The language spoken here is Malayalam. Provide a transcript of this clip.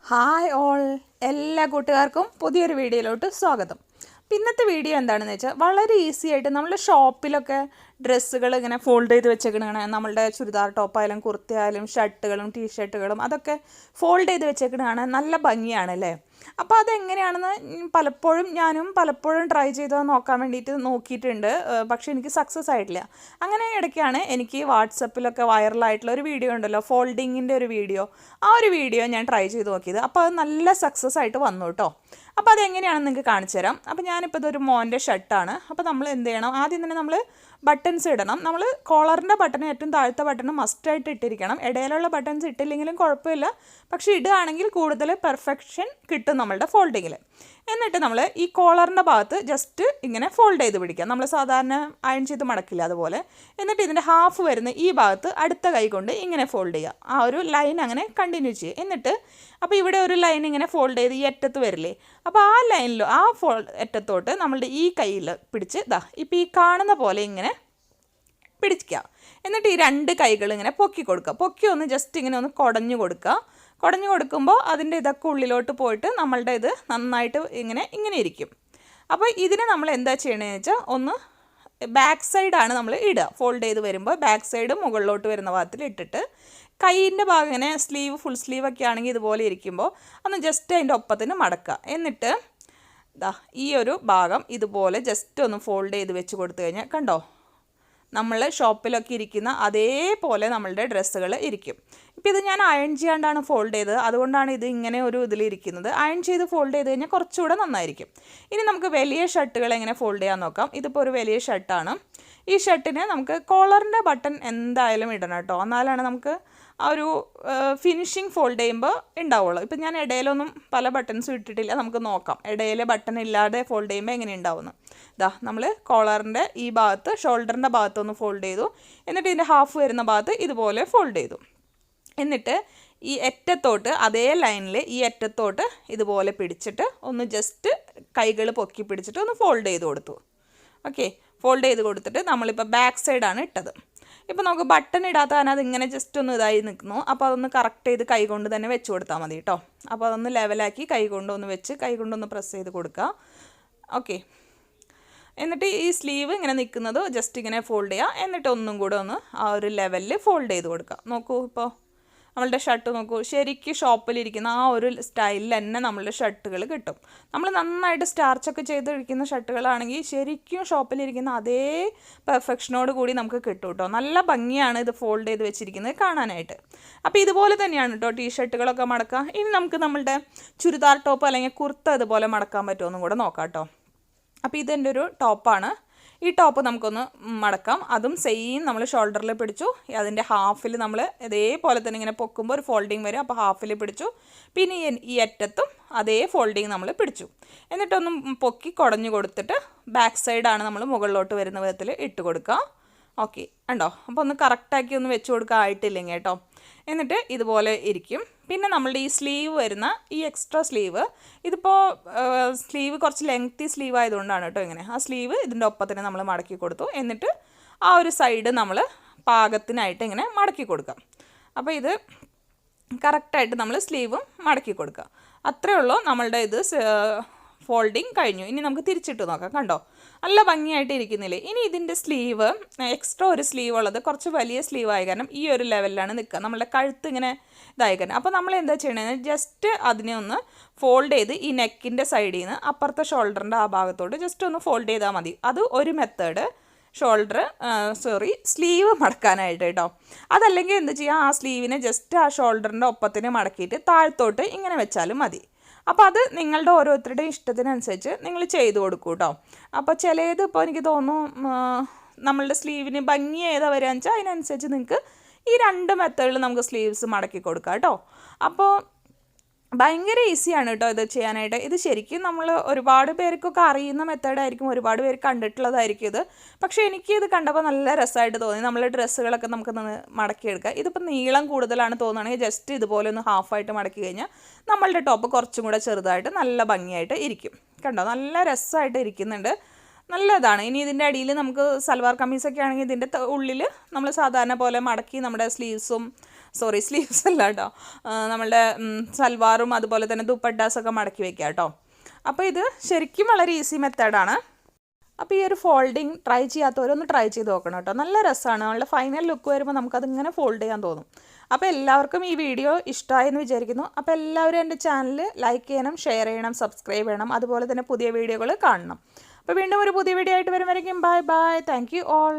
ഹായ് ഓൾ, എല്ലാ കൂട്ടുകാർക്കും പുതിയൊരു വീഡിയോയിലോട്ട് സ്വാഗതം. ഇന്നത്തെ വീഡിയോ എന്താണെന്ന് വെച്ചാൽ വളരെ ഈസി ആയിട്ട് നമ്മുടെ ഷോപ്പിലൊക്കെ ഡ്രസ്സുകൾ ഇങ്ങനെ ഫോൾഡ് ചെയ്ത് വെച്ചേക്കണതാണ്. നമ്മളുടെ ചുരിദാർ ടോപ്പായാലും കുർത്തയായാലും ഷർട്ടുകളും ടീഷർട്ടുകളും അതൊക്കെ ഫോൾഡ് ചെയ്ത് വെച്ചേക്കണതാണ്. നല്ല ഭംഗിയാണല്ലേ. അപ്പോൾ അതെങ്ങനെയാണെന്ന് പലപ്പോഴും ട്രൈ ചെയ്ത് നോക്കാൻ വേണ്ടിയിട്ട് നോക്കിയിട്ടുണ്ട്. പക്ഷേ എനിക്ക് സക്സസ് ആയിട്ടില്ല. അങ്ങനെ ഇടയ്ക്കാണ് എനിക്ക് വാട്സപ്പിലൊക്കെ വൈറലായിട്ടുള്ള ഒരു വീഡിയോ ഉണ്ടല്ലോ, ഫോൾഡിങ്ങിൻ്റെ ഒരു വീഡിയോ. ആ ഒരു വീഡിയോ ഞാൻ ട്രൈ ചെയ്ത് നോക്കിയത്. അപ്പോൾ അത് നല്ല സക്സസ് ആയിട്ട് വന്നു കേട്ടോ. അപ്പോൾ അതെങ്ങനെയാണെന്ന് നിങ്ങൾക്ക് കാണിച്ചു തരാം. അപ്പോൾ ഞാനിപ്പോൾ ഇതൊരു മോൻ്റെ ഷർട്ടാണ്. അപ്പോൾ നമ്മൾ എന്ത് ചെയ്യണം, ആദ്യം തന്നെ നമ്മൾ ബട്ടൺസ് ഇടണം. നമ്മൾ കോളറിൻ്റെ ബട്ടൺ ഏറ്റവും താഴത്തെ ബട്ടൺ മസ്റ്റായിട്ട് ഇട്ടിരിക്കണം. ഇടയിലുള്ള ബട്ടൺസ് ഇട്ടില്ലെങ്കിലും കുഴപ്പമില്ല, പക്ഷേ ഇടുകയാണെങ്കിൽ കൂടുതൽ പെർഫെക്ഷൻ കിട്ടും നമ്മളുടെ ഫോൾഡിങ്ങിൽ. എന്നിട്ട് നമ്മൾ ഈ കോളറിൻ്റെ ഭാഗത്ത് ജസ്റ്റ് ഇങ്ങനെ ഫോൾഡ് ചെയ്ത് പിടിക്കാം. നമ്മൾ സാധാരണ അയൺ ചെയ്ത് മടക്കില്ല അതുപോലെ. എന്നിട്ട് ഇതിൻ്റെ ഹാഫ് വരുന്ന ഈ ഭാഗത്ത് അടുത്ത കൈ കൊണ്ട് ഇങ്ങനെ ഫോൾഡ് ചെയ്യുക. ആ ഒരു ലൈൻ അങ്ങനെ കണ്ടിന്യൂ ചെയ്യുക. എന്നിട്ട് അപ്പോൾ ഇവിടെ ഒരു ലൈൻ ഇങ്ങനെ ഫോൾഡ് ചെയ്ത് ഈ അറ്റത്ത് വരില്ലേ, അപ്പോൾ ആ ലൈനിലോ ആ അറ്റത്തോട്ട് നമ്മളുടെ ഈ കയ്യിൽ പിടിച്ച് ഇപ്പോൾ ഈ കാണുന്ന പോലെ ഇങ്ങനെ പിടിക്കുക. എന്നിട്ട് ഈ രണ്ട് കൈകൾ ഇങ്ങനെ പൊക്കി കൊടുക്കുക. പൊക്കി ഒന്ന് ജസ്റ്റ് ഇങ്ങനെ ഒന്ന് കുടഞ്ഞു കൊടുക്കുക. കുടഞ്ഞു കൊടുക്കുമ്പോൾ അതിൻ്റെ ഇതൊക്കെ ഉള്ളിലോട്ട് പോയിട്ട് നമ്മളുടെ ഇത് നന്നായിട്ട് ഇങ്ങനെ ഇരിക്കും. അപ്പോൾ ഇതിന് നമ്മൾ എന്താ ചെയ്യണമെന്ന് വെച്ചാൽ ഒന്ന് ബാക്ക് സൈഡാണ് നമ്മൾ ഇടുക. ഫോൾഡ് ചെയ്ത് വരുമ്പോൾ ബാക്ക് സൈഡ് മുകളിലോട്ട് വരുന്ന ഭാഗത്തിൽ ഇട്ടിട്ട് കൈയിൻ്റെ ഭാഗം ഇങ്ങനെ ഫുൾ സ്ലീവ് ഒക്കെ ആണെങ്കിൽ ഇതുപോലെ ഇരിക്കുമ്പോൾ ഒന്ന് ജസ്റ്റ് അതിൻ്റെ ഒപ്പത്തിന് മടക്കുക. എന്നിട്ട് ഈ ഒരു ഭാഗം ഇതുപോലെ ജസ്റ്റ് ഒന്ന് ഫോൾഡ് ചെയ്ത് വെച്ച് കൊടുത്തു കഴിഞ്ഞാൽ കണ്ടോ, നമ്മൾ ഷോപ്പിലൊക്കെ ഇരിക്കുന്ന അതേപോലെ നമ്മളുടെ ഡ്രസ്സുകൾ ഇരിക്കും. ഇപ്പോൾ ഇത് ഞാൻ അയൺ ചെയ്യാണ്ടാണ് ഫോൾഡ് ചെയ്തത്, അതുകൊണ്ടാണ് ഇത് ഇങ്ങനെ ഒരു ഇതിലിരിക്കുന്നത്. അയൺ ചെയ്ത് ഫോൾഡ് ചെയ്ത് കഴിഞ്ഞാൽ കുറച്ചുകൂടെ നന്നായിരിക്കും. ഇനി നമുക്ക് വലിയ ഷർട്ടുകൾ എങ്ങനെ ഫോൾഡ് ചെയ്യാൻ നോക്കാം. ഇതിപ്പോൾ ഒരു വലിയ ഷർട്ടാണ്. ഈ ഷർട്ടിന് നമുക്ക് കോളറിൻ്റെ ബട്ടൺ എന്തായാലും ഇടണം കേട്ടോ, എന്നാലാണ് നമുക്ക് ആ ഒരു ഫിനിഷിങ് ഫോൾഡ് ചെയ്യുമ്പോൾ ഉണ്ടാവുള്ളൂ. ഇപ്പം ഞാൻ ഇടയിലൊന്നും പല ബട്ടൺസും ഇട്ടിട്ടില്ല. നമുക്ക് നോക്കാം ഇടയിൽ ബട്ടൺ ഇല്ലാതെ ഫോൾഡ് ചെയ്യുമ്പോൾ എങ്ങനെ ഉണ്ടാവുമെന്ന്. നമ്മൾ കോളറിൻ്റെ ഈ ഭാഗത്ത് ഷോൾഡറിൻ്റെ ഭാഗത്തൊന്ന് ഫോൾഡ് ചെയ്തു. എന്നിട്ട് ഇതിൻ്റെ ഹാഫ് വരുന്ന ഭാഗത്ത് ഇതുപോലെ ഫോൾഡ് ചെയ്തു. എന്നിട്ട് ഈ അറ്റത്തോട്ട് അതേ ലൈനിൽ ഈ അറ്റത്തോട്ട് ഇതുപോലെ പിടിച്ചിട്ട് ഒന്ന് ജസ്റ്റ് കൈകൾ പൊക്കി പിടിച്ചിട്ട് ഒന്ന് ഫോൾഡ് ചെയ്ത് കൊടുത്തു. ഓക്കെ, ഫോൾഡ് ചെയ്ത് കൊടുത്തിട്ട് നമ്മളിപ്പോൾ ബാക്ക് സൈഡാണ് ഇട്ടത്. ഇപ്പോൾ നമുക്ക് ബട്ടൺ ഇടാത്ത കാരണം അതിങ്ങനെ ജസ്റ്റ് ഒന്ന് ഇതായി നിൽക്കുന്നു. അപ്പോൾ അതൊന്ന് കറക്റ്റ് ചെയ്ത് കൈ കൊണ്ട് തന്നെ വെച്ച് കൊടുത്താൽ മതി കേട്ടോ. അപ്പോൾ അതൊന്ന് ലെവലാക്കി കൈ കൊണ്ടൊന്ന് വെച്ച് കൈ കൊണ്ടൊന്ന് പ്രസ് ചെയ്ത് കൊടുക്കുക. ഓക്കെ, എന്നിട്ട് ഈ സ്ലീവ് ഇങ്ങനെ നിൽക്കുന്നത് ജസ്റ്റ് ഇങ്ങനെ ഫോൾഡ് ചെയ്യുക. എന്നിട്ട് ഒന്നും കൂടെ ഒന്ന് ആ ഒരു ലെവലിൽ ഫോൾഡ് ചെയ്ത് കൊടുക്കുക. നോക്കൂ, ഇപ്പോൾ നമ്മളുടെ ഷർട്ട് നോക്കൂ, ശരിക്കും ഷോപ്പിലിരിക്കുന്ന ആ ഒരു സ്റ്റൈലിൽ തന്നെ നമ്മളുടെ ഷർട്ടുകൾ കിട്ടും. നമ്മൾ നന്നായിട്ട് സ്റ്റാർച്ചൊക്കെ ചെയ്തിരിക്കുന്ന ഷർട്ടുകളാണെങ്കിൽ ശരിക്കും ഷോപ്പിലിരിക്കുന്ന അതേ പെർഫെക്ഷനോട് കൂടി നമുക്ക് കിട്ടും കേട്ടോ. നല്ല ഭംഗിയാണ് ഇത് ഫോൾഡ് ചെയ്ത് വെച്ചിരിക്കുന്നത് കാണാനായിട്ട്. അപ്പോൾ ഇതുപോലെ തന്നെയാണ് കേട്ടോ ടീഷർട്ടുകളൊക്കെ മടക്കുക. ഇനി നമുക്ക് നമ്മളുടെ ചുരിദാർ ടോപ്പ് അല്ലെങ്കിൽ കുർത്ത ഇതുപോലെ മടക്കാൻ പറ്റുമെന്നും കൂടെ നോക്കാം കേട്ടോ. അപ്പോൾ ഇതെൻ്റെ ഒരു ടോപ്പാണ്. ഈ ടോപ്പ് നമുക്കൊന്ന് മടക്കാം. അതും സെയിം നമ്മൾ ഷോൾഡറിൽ പിടിച്ചു. അതിൻ്റെ ഹാഫിൽ നമ്മൾ ഇതേപോലെ തന്നെ ഇങ്ങനെ പൊക്കുമ്പോൾ ഒരു ഫോൾഡിങ് വരും. അപ്പോൾ ഹാഫിൽ പിടിച്ചു. പിന്നെ ഈ അറ്റത്തും അതേ ഫോൾഡിങ് നമ്മൾ പിടിച്ചു. എന്നിട്ടൊന്നും പൊക്കി കുടഞ്ഞു കൊടുത്തിട്ട് ബാക്ക് സൈഡാണ് നമ്മൾ മുകളിലോട്ട് വരുന്ന വിധത്തിൽ ഇട്ട് കൊടുക്കുക. ഓക്കെ, ഉണ്ടോ? അപ്പോൾ ഒന്ന് കറക്റ്റാക്കി ഒന്ന് വെച്ച് കൊടുക്കുക ആയിട്ടില്ലെങ്കിൽ കേട്ടോ. എന്നിട്ട് ഇതുപോലെ ഇരിക്കും. പിന്നെ നമ്മളുടെ ഈ സ്ലീവ് വരുന്ന ഈ എക്സ്ട്രാ സ്ലീവ്, ഇതിപ്പോൾ സ്ലീവ് കുറച്ച് ലെങ്തി സ്ലീവ് ആയതുകൊണ്ടാണ് കേട്ടോ ഇങ്ങനെ. ആ സ്ലീവ് ഇതിൻ്റെ ഒപ്പത്തിന് നമ്മൾ മടക്കി കൊടുത്തു. എന്നിട്ട് ആ ഒരു സൈഡ് നമ്മൾ പാകത്തിനായിട്ട് ഇങ്ങനെ മടക്കി കൊടുക്കാം. അപ്പോൾ ഇത് കറക്റ്റായിട്ട് നമ്മൾ സ്ലീവും മടക്കി കൊടുക്കുക. അത്രയേ ഉള്ളൂ, നമ്മളുടെ ഇത് ഫോൾഡിങ് കഴിഞ്ഞു. ഇനി നമുക്ക് തിരിച്ചിട്ട് നോക്കാം. കണ്ടോ, നല്ല ഭംഗിയായിട്ട് ഇരിക്കുന്നില്ലേ. ഇനി ഇതിൻ്റെ സ്ലീവ് എക്സ്ട്രാ ഒരു സ്ലീവ് ഉള്ളത് കുറച്ച് വലിയ സ്ലീവ് ആയ കാരണം ഈ ഒരു ലെവലിലാണ് നിൽക്കുക. നമ്മളുടെ കഴുത്ത് ഇങ്ങനെ ഇതായി കാരണം. അപ്പോൾ നമ്മൾ എന്താ ചെയ്യണമെന്ന് ജസ്റ്റ് അതിനെ ഒന്ന് ഫോൾഡ് ചെയ്ത് ഈ നെക്കിൻ്റെ സൈഡിൽ നിന്ന് അപ്പുറത്തെ ഷോൾഡറിൻ്റെ ആ ഭാഗത്തോട്ട് ജസ്റ്റ് ഒന്ന് ഫോൾഡ് ചെയ്താൽ മതി. അത് ഒരു മെത്തേഡ് സ്ലീവ് മടക്കാനായിട്ട് കേട്ടോ. അതല്ലെങ്കിൽ എന്ത് ചെയ്യുക, ആ സ്ലീവിനെ ജസ്റ്റ് ആ ഷോൾഡറിൻ്റെ ഒപ്പത്തിന് മടക്കിയിട്ട് താഴത്തോട്ട് ഇങ്ങനെ വെച്ചാലും മതി. അപ്പോൾ അത് നിങ്ങളുടെ ഓരോരുത്തരുടെയും ഇഷ്ടത്തിനനുസരിച്ച് നിങ്ങൾ ചെയ്ത് കൊടുക്കൂ കേട്ടോ. അപ്പോൾ ചിലത് ഇപ്പോൾ എനിക്ക് തോന്നുന്നു നമ്മളുടെ സ്ലീവിന് ഭംഗി ഏതാ വരികയെന്ന് വെച്ചാൽ അതിനനുസരിച്ച് നിങ്ങൾക്ക് ഈ രണ്ട് മെത്തേഡിൽ നമുക്ക് സ്ലീവ്സ് മടക്കി കൊടുക്കാം കേട്ടോ. അപ്പോൾ ഭയങ്കര ഈസിയാണ് കേട്ടോ ഇത് ചെയ്യാനായിട്ട്. ഇത് ശരിക്കും നമ്മൾ ഒരുപാട് പേർക്കൊക്കെ അറിയുന്ന മെത്തേഡായിരിക്കും, ഒരുപാട് പേര് കണ്ടിട്ടുള്ളതായിരിക്കും ഇത്. പക്ഷേ എനിക്ക് ഇത് കണ്ടപ്പോൾ നല്ല രസമായിട്ട് തോന്നി. നമ്മൾ ഡ്രസ്സുകളൊക്കെ നമുക്ക് മടക്കിയെടുക്കാം. ഇതിപ്പോൾ നീളം കൂടുതലാണ് തോന്നുകയാണെങ്കിൽ ജസ്റ്റ് ഇതുപോലെ ഒന്ന് ഹാഫായിട്ട് മടക്കി കഴിഞ്ഞാൽ നമ്മളുടെ ടോപ്പ് കുറച്ചും കൂടെ ചെറുതായിട്ട് നല്ല ഭംഗിയായിട്ട് ഇരിക്കും. കണ്ടോ, നല്ല രസമായിട്ട് ഇരിക്കുന്നുണ്ട്, നല്ലതാണ്. ഇനി ഇതിൻ്റെ അടിയിൽ നമുക്ക് സൽവാർ കമ്മീസൊക്കെ ആണെങ്കിൽ ഇതിൻ്റെ ഉള്ളിൽ നമ്മൾ സാധാരണ പോലെ മടക്കി നമ്മുടെ സ്ലീവ്സും സോറി സ്ലീവ്സ് അല്ല കേട്ടോ, നമ്മളുടെ സൽവാറും അതുപോലെ തന്നെ ദുപ്പട്ടാസൊക്കെ മടക്കി വെക്കുക കേട്ടോ. അപ്പോൾ ഇത് ശരിക്കും വളരെ ഈസി മെത്തേഡാണ്. അപ്പോൾ ഈ ഒരു ഫോൾഡിങ് ട്രൈ ചെയ്യാത്തവരൊന്ന് ട്രൈ ചെയ്ത് നോക്കണം കേട്ടോ. നല്ല രസമാണ്. നമ്മളുടെ ഫൈനൽ ലുക്ക് വരുമ്പോൾ നമുക്കതിങ്ങനെ ഫോൾഡ് ചെയ്യാൻ തോന്നും. അപ്പോൾ എല്ലാവർക്കും ഈ വീഡിയോ ഇഷ്ടമായെന്ന് വിചാരിക്കുന്നു. അപ്പോൾ എല്ലാവരും എൻ്റെ ചാനൽ ലൈക്ക് ചെയ്യണം, ഷെയർ ചെയ്യണം, സബ്സ്ക്രൈബ് ചെയ്യണം. അതുപോലെ തന്നെ പുതിയ വീഡിയോകൾ കാണണം. അപ്പോൾ വീണ്ടും ഒരു പുതിയ വീഡിയോ ആയിട്ട് വരുമ്പോഴേക്കും bye bye. Thank you all.